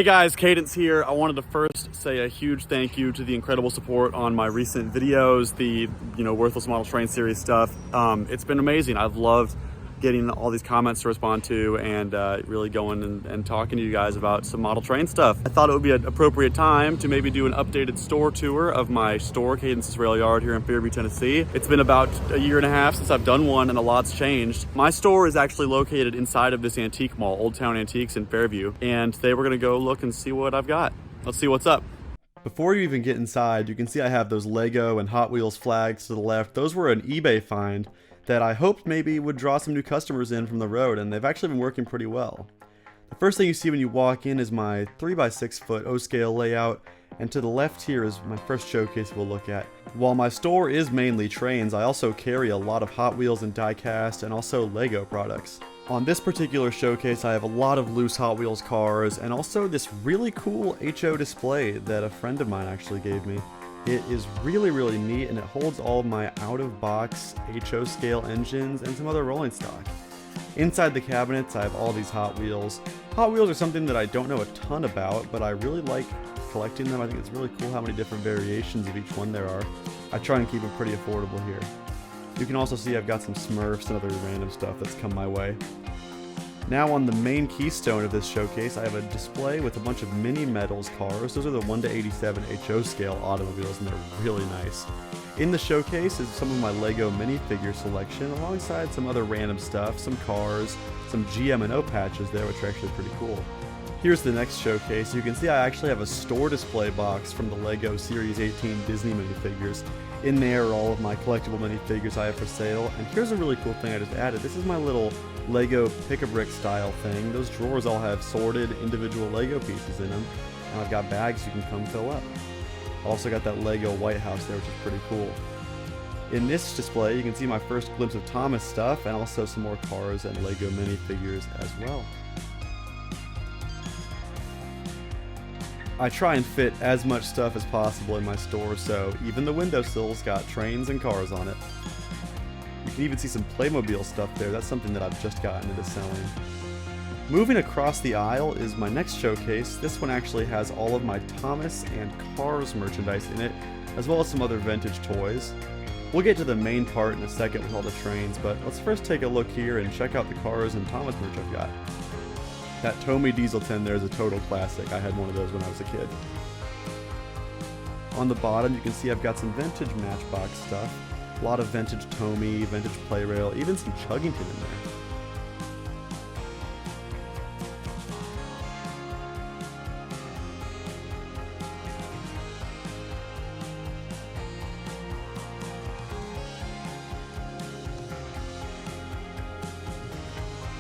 Hey guys, Cadence here. I wanted to first say a huge thank you to the incredible support on my recent videos, the Worthless Model Train series stuff. It's been amazing. I've loved getting all these comments to respond to and really going and talking to you guys about some model train stuff. I thought it would be an appropriate time to maybe do an updated store tour of my store, Cadence's Railyard here in Fairview, Tennessee. It's been about a year and a half since I've done one and a lot's changed. My store is actually located inside of this antique mall, Old Towne Antiques in Fairview, and today we're gonna go look and see what I've got. Let's see what's up. Before you even get inside, you can see I have those Lego and Hot Wheels flags to the left. Those were an eBay find that I hoped maybe would draw some new customers in from the road, and they've actually been working pretty well. The first thing you see when you walk in is my 3x6 foot O-scale layout, and to the left here is my first showcase we'll look at. While my store is mainly trains, I also carry a lot of Hot Wheels and die-cast and also Lego products. On this particular showcase I have a lot of loose Hot Wheels cars and also this really cool HO display that a friend of mine actually gave me. It is really neat and it holds all of my out-of-box HO scale engines and some other rolling stock. Inside the cabinets I have all these Hot Wheels. Hot Wheels are something that I don't know a ton about, but I really like collecting them. I think it's really cool how many different variations of each one there are. I try and keep it pretty affordable here. You can also see I've got some Smurfs and other random stuff that's come my way. Now on the main keystone of this showcase, I have a display with a bunch of mini metals cars. Those are the 1/87 HO scale automobiles and they're really nice. In the showcase is some of my Lego minifigure selection alongside some other random stuff, some cars, some GM&O patches there which are actually pretty cool. Here's the next showcase. You can see I actually have a store display box from the Lego Series 18 Disney minifigures. In there are all of my collectible minifigures I have for sale, and here's a really cool thing I just added. This is my little Lego pick-a-brick style thing. Those drawers all have sorted individual Lego pieces in them, and I've got bags you can come fill up. Also got that Lego White House there, which is pretty cool. In this display, you can see my first glimpse of Thomas stuff, and also some more cars and Lego minifigures as well. I try and fit as much stuff as possible in my store, so even the windowsills got trains and cars on it. You can even see some Playmobil stuff there. That's something that I've just gotten into selling. Moving across the aisle is my next showcase. This one actually has all of my Thomas and Cars merchandise in it, as well as some other vintage toys. We'll get to the main part in a second with all the trains, but let's first take a look here and check out the Cars and Thomas merch I've got. That Tommy Diesel 10 there is a total classic. I had one of those when I was a kid. On the bottom you can see I've got some vintage Matchbox stuff. A lot of vintage Tommy, vintage Playrail, even some Chuggington in there.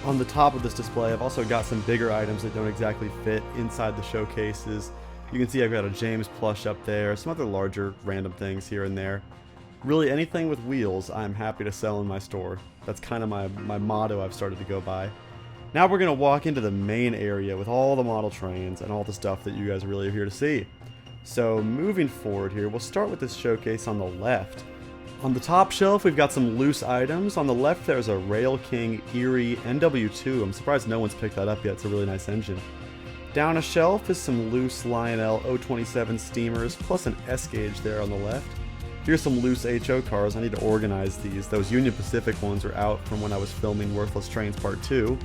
On the top of this display, I've also got some bigger items that don't exactly fit inside the showcases. You can see I've got a James plush up there, some other larger random things here and there. Really anything with wheels I'm happy to sell in my store. That's kind of my motto I've started to go by. Now we're going to walk into the main area with all the model trains and all the stuff that you guys really are here to see. So moving forward here, we'll start with this showcase on the left. On the top shelf, we've got some loose items. On the left, there's a Rail King Erie NW2. I'm surprised no one's picked that up yet. It's a really nice engine. Down a shelf is some loose Lionel 027 steamers, plus an S-gauge there on the left. Here's some loose HO cars. I need to organize these. Those Union Pacific ones are out from when I was filming Worthless Trains Part 2.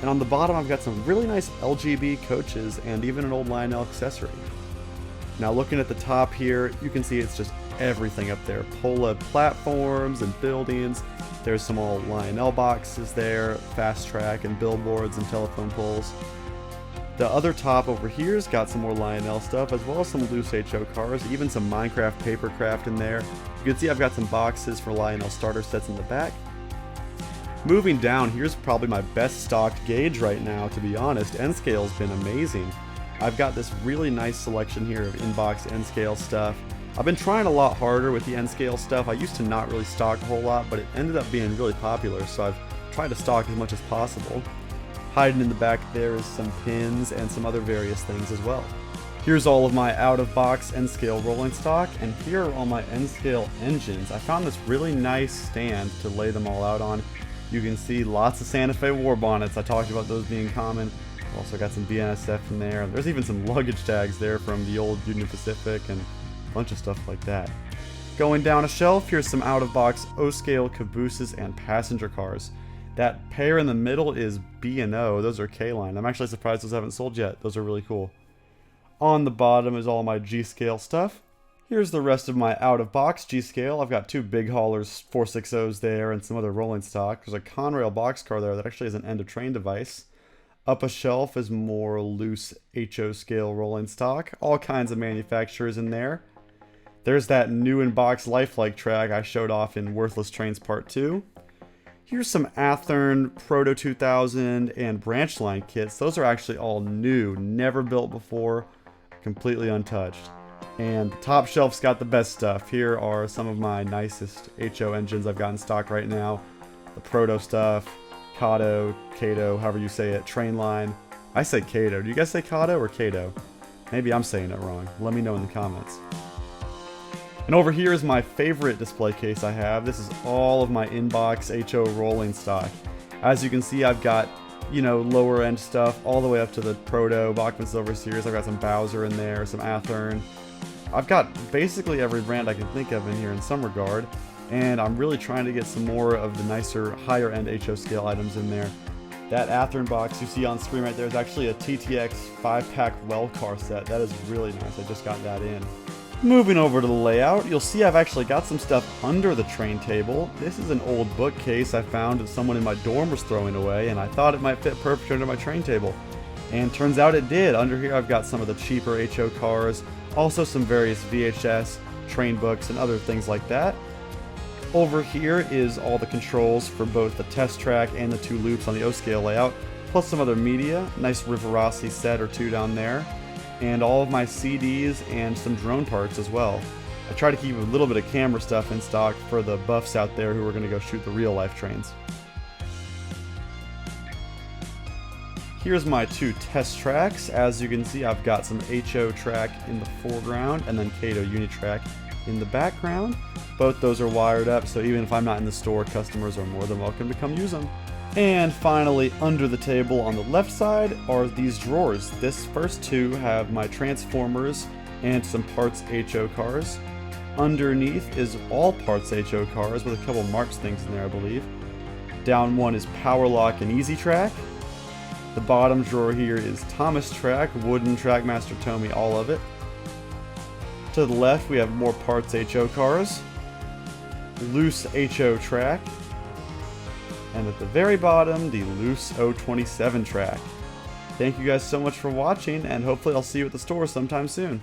And on the bottom, I've got some really nice LGB coaches and even an old Lionel accessory. Now looking at the top here, you can see it's just everything up there. Pola platforms and buildings. There's some old Lionel boxes there, fast track and billboards and telephone poles. The other top over here's got some more Lionel stuff, as well as some loose HO cars, even some Minecraft papercraft in there. You can see I've got some boxes for Lionel starter sets in the back. Moving down, here's probably my best stocked gauge right now, to be honest. N-Scale's been amazing. I've got this really nice selection here of in-box N-Scale stuff. I've been trying a lot harder with the N-Scale stuff. I used to not really stock a whole lot, but it ended up being really popular, so I've tried to stock as much as possible. Hiding in the back there is some pins and some other various things as well. Here's all of my out-of-box N-Scale rolling stock, and here are all my N-Scale engines. I found this really nice stand to lay them all out on. You can see lots of Santa Fe war bonnets. I talked about those being common. Also got some BNSF in there. There's even some luggage tags there from the old Union Pacific and a bunch of stuff like that. Going down a shelf, here's some out-of-box O-scale cabooses and passenger cars. That pair in the middle is B&O. Those are K-line. I'm actually surprised those haven't sold yet. Those are really cool. On the bottom is all my G-scale stuff. Here's the rest of my out-of-box G-scale. I've got two big haulers 460s there and some other rolling stock. There's a Conrail boxcar there that actually has an end-of-train device. Up a shelf is more loose HO scale rolling stock. All kinds of manufacturers in there. There's that new in-box lifelike track I showed off in Worthless Trains Part 2. Here's some Athearn Proto 2000 and branch line kits. Those are actually all new, never built before, completely untouched. And the top shelf's got the best stuff. Here are some of my nicest HO engines I've got in stock right now. The Proto stuff, Kato, however you say it, Trainline. I say Kato. Do you guys say Kato or Kato? Maybe I'm saying it wrong. Let me know in the comments. And over here is my favorite display case I have. This is all of my inbox HO rolling stock. As you can see, I've got, you know, lower end stuff all the way up to the Proto, Bachmann Silver Series. I've got some Bowser in there, some Athearn. I've got basically every brand I can think of in here in some regard. And I'm really trying to get some more of the nicer, higher end HO scale items in there. That Athearn box you see on screen right there is actually a TTX 5-pack well car set. That is really nice. I just got that in. Moving over to the layout, you'll see I've actually got some stuff under the train table. This is an old bookcase I found that someone in my dorm was throwing away, and I thought it might fit perfectly under my train table. And turns out it did. Under here I've got some of the cheaper HO cars, also some various VHS, train books, and other things like that. Over here is all the controls for both the test track and the two loops on the O-scale layout, plus some other media. Nice Rivarossi set or two down there. And all of my CDs and some drone parts as well. I try to keep a little bit of camera stuff in stock for the buffs out there who are going to go shoot the real life trains. Here's my two test tracks. As you can see, I've got some HO track in the foreground and then Kato Unitrack in the background. Both those are wired up, so even if I'm not in the store, customers are more than welcome to come use them. And finally, under the table on the left side are these drawers. This first two have my Transformers and some parts HO cars. Underneath is all parts HO cars with a couple Marx things in there, I believe. Down one is Power Lock and Easy Track. The bottom drawer here is Thomas Track, Wooden Trackmaster Tomy, all of it. To the left we have more parts HO cars, loose HO track, and at the very bottom, the loose 027 track. Thank you guys so much for watching, and hopefully I'll see you at the store sometime soon.